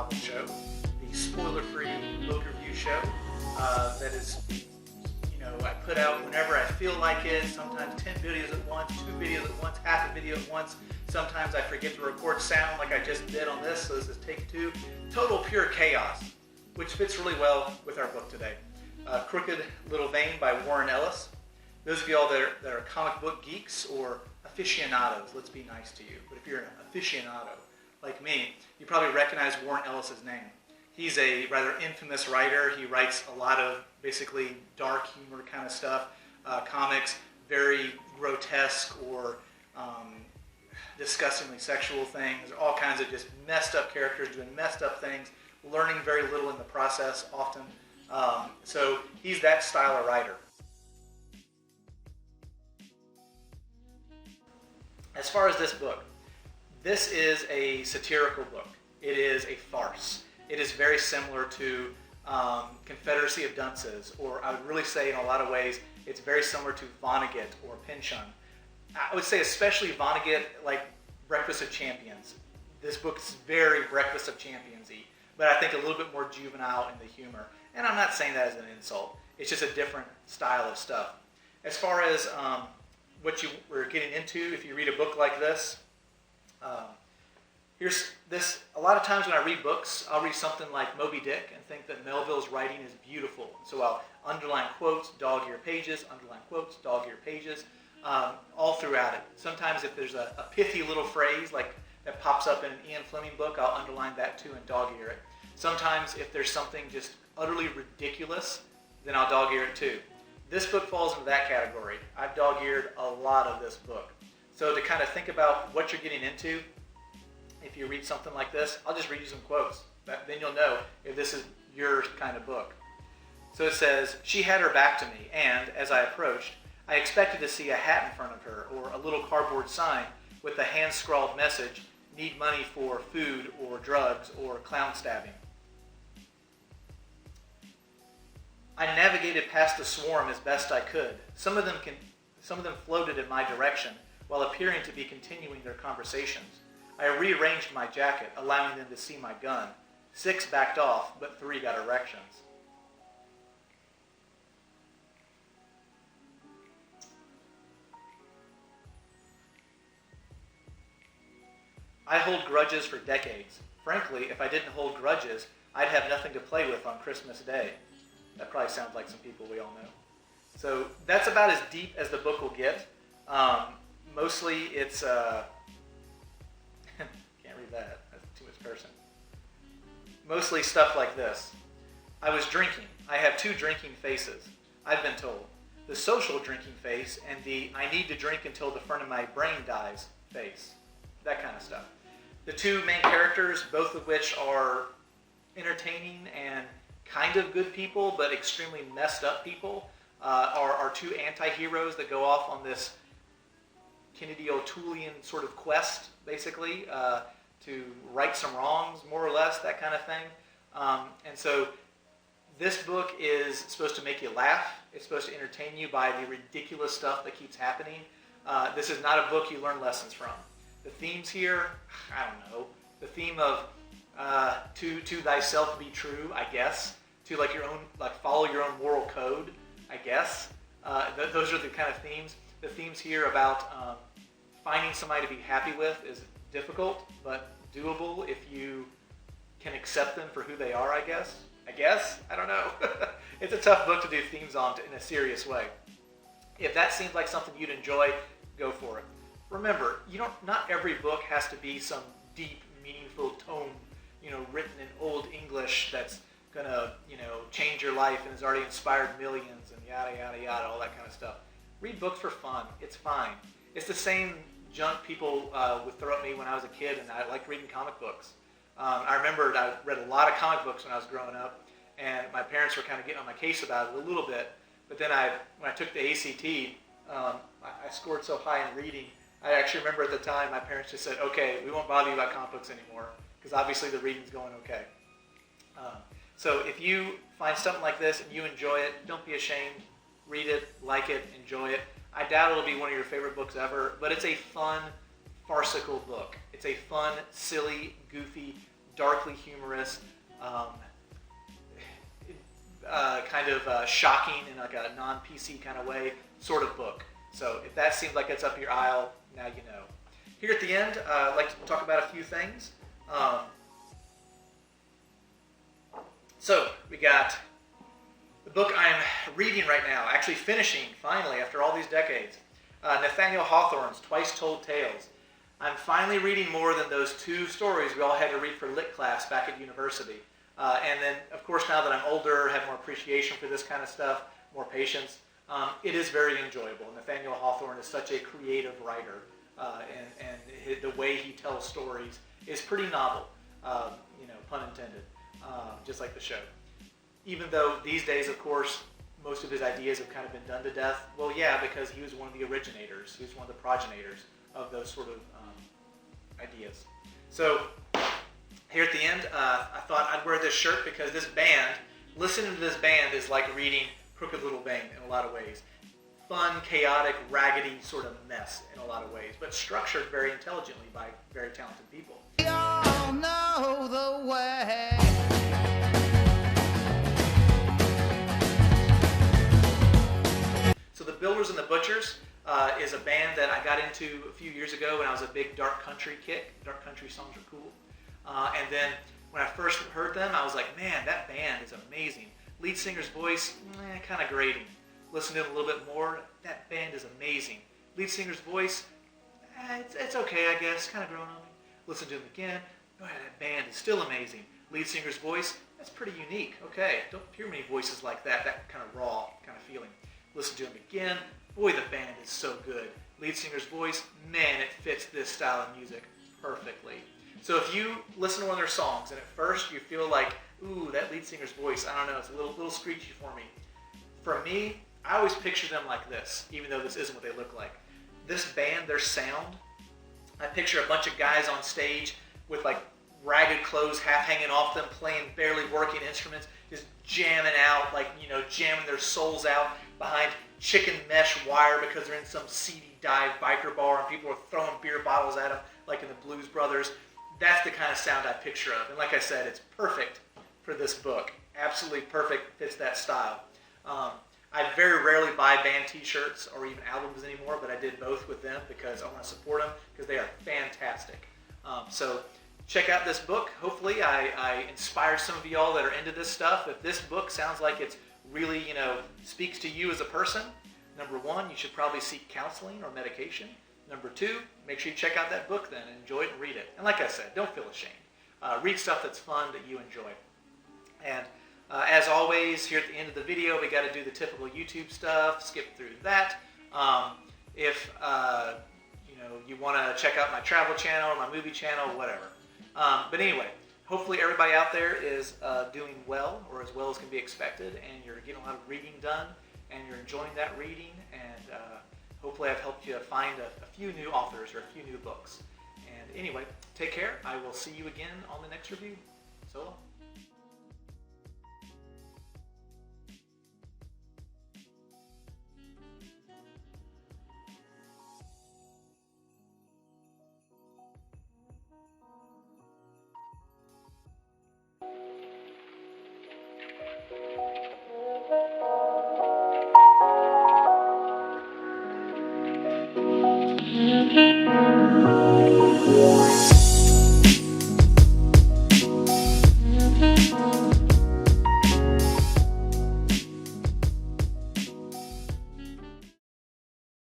novel show, the spoiler-free book review show that is, I put out whenever I feel like it, sometimes 10 videos at once, 2 videos at once, half a video at once. Sometimes I forget to record sound like I just did on this, so this is take 2. Total pure chaos, which fits really well with our book today. Crooked Little Vein by Warren Ellis. Those of y'all that are comic book geeks or aficionados, let's be nice to you. But if you're an aficionado like me, you probably recognize Warren Ellis's name. He's a rather infamous writer. He writes a lot of basically dark humor kind of stuff, comics, very grotesque or disgustingly sexual things, all kinds of just messed up characters doing messed up things, learning very little in the process often. So he's that style of writer. As far as this book, this is a satirical book. It is a farce. It is very similar to Confederacy of Dunces, or I would really say in a lot of ways, it's very similar to Vonnegut or Pynchon. I would say especially Vonnegut, like Breakfast of Champions. This book is very Breakfast of Champions-y, but I think a little bit more juvenile in the humor. And I'm not saying that as an insult. It's just a different style of stuff. As far as what you were getting into, if you read a book like this, here's this. A lot of times when I read books, I'll read something like Moby Dick and think that Melville's writing is beautiful. So I'll underline quotes, dog-ear pages, underline quotes, dog-ear pages, all throughout it. Sometimes if there's a pithy little phrase like that pops up in an Ian Fleming book, I'll underline that too and dog-ear it. Sometimes if there's something just utterly ridiculous, then I'll dog-ear it too. This book falls into that category. I've dog-eared a lot of this book. So to kind of think about what you're getting into, if you read something like this, I'll just read you some quotes. Then you'll know if this is your kind of book. So it says, "She had her back to me, and as I approached, I expected to see a hat in front of her or a little cardboard sign with the hand-scrawled message, 'Need money for food or drugs or clown stabbing.' I navigated past the swarm as best I could. Some of them floated in my direction while appearing to be continuing their conversations. I rearranged my jacket, allowing them to see my gun. 6 backed off, but 3 got erections." I hold grudges for decades. Frankly, if I didn't hold grudges, I'd have nothing to play with on Christmas Day. That probably sounds like some people we all know. So that's about as deep as the book will get. Mostly it's... can't read that. That's too much cursing. Mostly stuff like this. "I was drinking. I have 2 drinking faces, I've been told. The social drinking face and the I need to drink until the front of my brain dies face." That kind of stuff. The 2 main characters, both of which are entertaining and kind of good people, but extremely messed up people, are 2 anti-heroes that go off on this Kennedy O'Toolean sort of quest, basically, to right some wrongs, more or less, that kind of thing. And so this book is supposed to make you laugh. It's supposed to entertain you by the ridiculous stuff that keeps happening. This is not a book you learn lessons from. The themes here, I don't know. The theme of to thyself be true, I guess. To follow your own moral code, I guess. Those are the kind of themes. The themes here about finding somebody to be happy with is difficult, but doable if you can accept them for who they are, I guess. I don't know. It's a tough book to do themes on in a serious way. If that seems like something you'd enjoy, go for it. Remember, not every book has to be some deep, meaningful tome, written in Old English that's gonna, change your life and has already inspired millions and yada, yada, yada, all that kind of stuff. Read books for fun. It's fine. It's the same junk people would throw at me when I was a kid, and I liked reading comic books. I remember I read a lot of comic books when I was growing up, and my parents were kind of getting on my case about it a little bit. But then when I took the ACT, I scored so high in reading. I actually remember at the time my parents just said, "Okay, we won't bother you about comic books anymore," because obviously the reading's going okay. So if you find something like this and you enjoy it, don't be ashamed. Read it, like it, enjoy it. I doubt it'll be one of your favorite books ever, but it's a fun, farcical book. It's a fun, silly, goofy, darkly humorous, kind of shocking in like a non-PC kind of way sort of book. So if that seems like it's up your aisle, now you know. Here at the end, I'd like to talk about a few things. So we got the book I'm reading right now, actually finishing finally after all these decades. Nathaniel Hawthorne's Twice Told Tales. I'm finally reading more than those 2 stories we all had to read for lit class back at university. And then, of course, now that I'm older, have more appreciation for this kind of stuff, more patience, it is very enjoyable. Nathaniel Hawthorne is such a creative writer, and the way he tells stories is pretty novel, pun intended, just like the show. Even though these days, of course, most of his ideas have kind of been done to death. Well, yeah, because he was one of the originators. He was one of the progenitors of those sort of ideas. So here at the end, I thought I'd wear this shirt because this band, listening to this band is like reading Crooked Little Bane in a lot of ways. Fun, chaotic, raggedy sort of mess in a lot of ways, but structured very intelligently by very talented people. We all know the way. So the Builders and the Butchers is a band that I got into a few years ago when I was a big dark country kick. Dark country songs are cool. And then when I first heard them, I was like, man, that band is amazing. Lead singer's voice, kind of grating. Listen to him a little bit more, that band is amazing. Lead singer's voice, it's okay, I guess, kind of growing on me. Listen to him again, boy, that band is still amazing. Lead singer's voice, that's pretty unique. Okay, don't hear many voices like that kind of raw kind of feeling. Listen to him again, boy, the band is so good. Lead singer's voice, man, it fits this style of music perfectly. So if you listen to one of their songs and at first you feel like, ooh, that lead singer's voice, I don't know, it's a little screechy for me. For me, I always picture them like this, even though this isn't what they look like. This band, their sound, I picture a bunch of guys on stage with like ragged clothes half hanging off them, playing barely working instruments, just jamming out, jamming their souls out behind chicken mesh wire because they're in some seedy dive biker bar and people are throwing beer bottles at them like in the Blues Brothers. That's the kind of sound I picture of. And like I said, it's perfect for this book. Absolutely perfect, fits that style. I very rarely buy band t-shirts or even albums anymore, but I did both with them because I want to support them because they are fantastic. So check out this book. Hopefully I inspire some of y'all that are into this stuff. If this book sounds like it's really, speaks to you as a person, number 1, you should probably seek counseling or medication. Number 2, make sure you check out that book then and enjoy it and read it. And like I said, don't feel ashamed. Read stuff that's fun that you enjoy. And as always, here at the end of the video, we got to do the typical YouTube stuff, skip through that. If you want to check out my travel channel, my movie channel, whatever. But anyway, hopefully everybody out there is doing well, or as well as can be expected, and you're getting a lot of reading done, and you're enjoying that reading, and hopefully I've helped you find a few new authors or a few new books. And anyway, take care. I will see you again on the next review. So long.